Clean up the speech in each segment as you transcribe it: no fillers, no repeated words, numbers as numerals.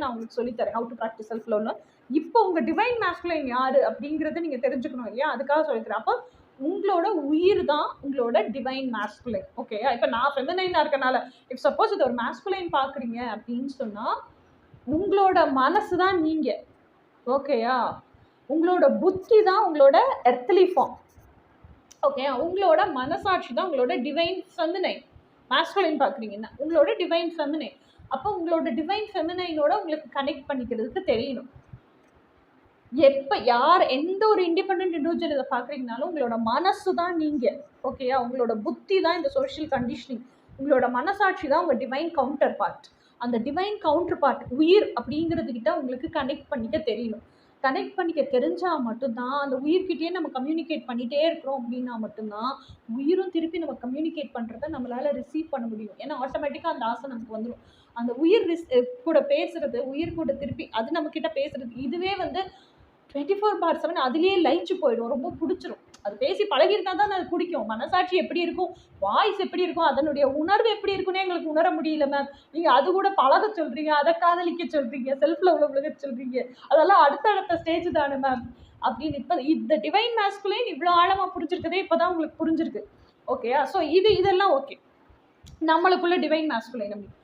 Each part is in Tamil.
நான் உங்களுக்கு சொல்லித்தரேன் ஹவு டு ப்ராக்டிஸ் செல்ஃப் லவ்னு. இப்போ உங்க டிவைன் மாஸ்குலைன் யாரு அப்படிங்கறத நீங்க தெரிஞ்சுக்கணும் இல்லையா, அதுக்காக சொல்லித்தரேன். அப்போ உங்களோட உயிர் தான் உங்களோட டிவைன் மாஸ்குலைன். ஓகே, இப்போ நான் ஃபெமினைனா இருக்கனால இப் சப்போஸ் இது ஒரு மாஸ்குலைன் பாக்குறீங்க அப்படின்னு சொன்னா உங்களோட மனசு தான் நீங்க. ஓகேயா, உங்களோட புத்தி தான் உங்களோட எர்த்லி ஃபார்ம். ஓகே, உங்களோட மனசாட்சி தான் உங்களோட டிவைன் ஃபெமினைன். மாஸ்குலைன் பாக்குறீங்கன்னா உங்களோட டிவைன் ஃபெமினைன். அப்போ உங்களோட டிவைன் ஃபெமினைனோட உங்களுக்கு கனெக்ட் பண்ணிக்கிறதுக்கு தெரியணும். எப்ப யார் எந்த ஒரு இண்டிபெண்டன்ட் இண்டிவிஜுவல் இதை பாக்குறீங்கனாலும் உங்களோட மனசு தான் நீங்க. ஓகேயா, உங்களோட புத்தி தான் இந்த சோஷியல் கண்டிஷனிங். உங்களோட மனசாட்சி தான் உங்க டிவைன் கவுண்டர் பார்ட். அந்த டிவைன் கவுண்டர் பார்ட் உயிர் அப்படிங்கிறது கிட்ட உங்களுக்கு கனெக்ட் பண்ணிக்க தெரியணும். கனெக்ட் பண்ணிக்க தெரிஞ்சா மட்டும்தான் அந்த உயிர்கிட்டயே நம்ம கம்யூனிகேட் பண்ணிட்டே இருக்கிறோம் அப்படின்னா மட்டும்தான் உயிரும் திருப்பி நம்ம கம்யூனிகேட் பண்றதை நம்மளால ரிசீவ் பண்ண முடியும். ஏன்னா ஆட்டோமேட்டிக்கா அந்த ஆசை நமக்கு வந்துடும். அந்த உயிர் கூட பேசுறது, உயிர் கூட திருப்பி அது நம்ம கிட்ட பேசுறது, இதுவே வந்து 24/7 அதுலயே லயிச்சு போயிடும். ரொம்ப பிடிச்சிரும். அது பேசி பழகிருந்தா தான் அது பிடிக்கும். மனசாட்சி எப்படி இருக்கும், வாய்ஸ் எப்படி இருக்கும், அதனுடைய உணர்வு எப்படி இருக்குன்னு எங்களுக்கு உணர முடியல மேம். நீங்க அது கூட பழக சொல்றீங்க, அதை காதலிக்க சொல்றீங்க, செல்ஃப் லவ்ல விழுக சொல்றீங்க, அதெல்லாம் அடுத்த ஸ்டேஜ் தானே மேம் அப்படின்னு. இப்ப இந்த டிவைன் மாஸ்குலைன் இவ்வளவு ஆழமா புரிஞ்சிருக்கதே இப்பதான் உங்களுக்கு புரிஞ்சிருக்கு. ஓகேயா, ஸோ இதெல்லாம் ஓகே, நம்மளுக்குள்ள டிவைன் மாஸ்குலைன். அப்படி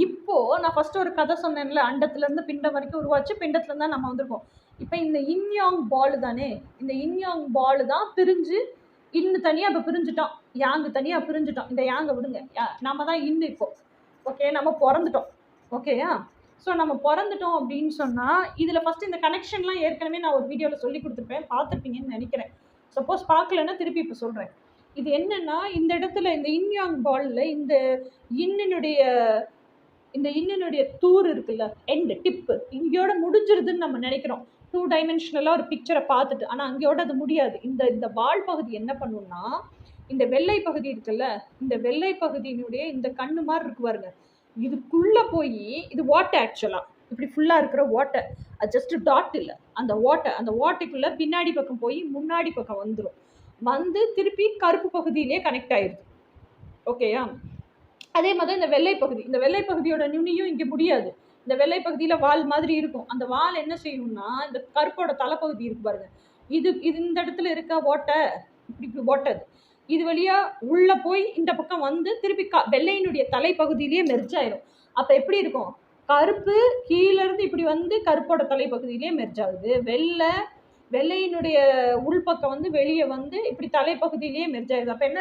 இப்போ நான் ஃபர்ஸ்ட் ஒரு கதை சொன்னேன்ல, அண்டத்துல இருந்து பிண்டம் வரைக்கும் உருவாச்சு, பிண்டத்துல இருந்தா நம்ம வந்திருக்கோம். இப்போ இந்த இன்யாங் பால் தானே, இந்த இன்யாங் பால் தான் பிரிஞ்சு இன்னும் தனியா இப்போ பிரிஞ்சுட்டோம், யாங்கு தனியா பிரிஞ்சுட்டோம். இந்த யாங்க விடுங்க, நம்ம தான் இன்னும் இப்போ ஓகே நம்ம பிறந்துட்டோம். ஓகேயா, ஸோ நம்ம பிறந்துட்டோம் அப்படின்னு சொன்னா இதுல ஃபர்ஸ்ட் இந்த கனெக்ஷன்லாம் ஏற்கனவே நான் ஒரு வீடியோவில் சொல்லி கொடுத்துருப்பேன், பார்த்துருப்பீங்கன்னு நினைக்கிறேன். சப்போஸ் பார்க்கலன்னா திருப்பி இப்போ சொல்றேன். இது என்னன்னா இந்த இடத்துல இந்த இன்யாங் பால்ல இந்த இன்னினுடைய தூர் இருக்குல்ல, எண்ட் டிப்பு இங்கேயோட முடிஞ்சிருதுன்னு நம்ம நினைக்கிறோம் 2 டைமென்ஷனலா ஒரு பிக்சரை பார்த்துட்டு. ஆனால் அங்கேயோட அது முடியாது. இந்த பால் பகுதி என்ன பண்ணும்னா, இந்த வெள்ளை பகுதி இருக்குல்ல, இந்த வெள்ளை பகுதியினுடைய இந்த கண்ணு மாதிரி இருக்கு பாருங்க, இதுக்குள்ள போய் இது வாட்டர், ஆக்சுவலா இப்படி ஃபுல்லா இருக்கிற வாட்டர், அது ஜஸ்ட் டாட் இல்லை, அந்த வாட்டருக்குள்ள பின்னாடி பக்கம் போய் முன்னாடி பக்கம் வந்துடும், வந்து திருப்பி கருப்பு பகுதியிலே கனெக்ட் ஆயிடுது. ஓகேயா, அதே மாதிரி இந்த வெள்ளை பகுதியோட நுனியும் இங்கே முடியாது. இந்த வெள்ளை பகுதியில வால் மாதிரி இருக்கும். அந்த வால் என்ன செய்யணும்னா இந்த கருப்போட தலைப்பகுதி இருக்கு பாருங்க, இது இந்த இடத்துல இருக்க ஓட்டை, இப்படி ஓட்டது இது வழியா உள்ள போய் இந்த பக்கம் வந்து திருப்பி வெள்ளையினுடைய தலைப்பகுதியிலேயே மெர்ஜ் ஆயிரும். அப்ப எப்படி இருக்கும், கருப்பு கீழே இருந்து இப்படி வந்து கருப்போட தலைப்பகுதியிலேயே மெர்ஜ் ஆகுது, வெள்ளையினுடைய உள்பக்கம் வந்து வெளியே வந்து இப்படி தலைப்பகுதியிலேயே மெர்ஜ் ஆயிடுது. அப்ப என்ன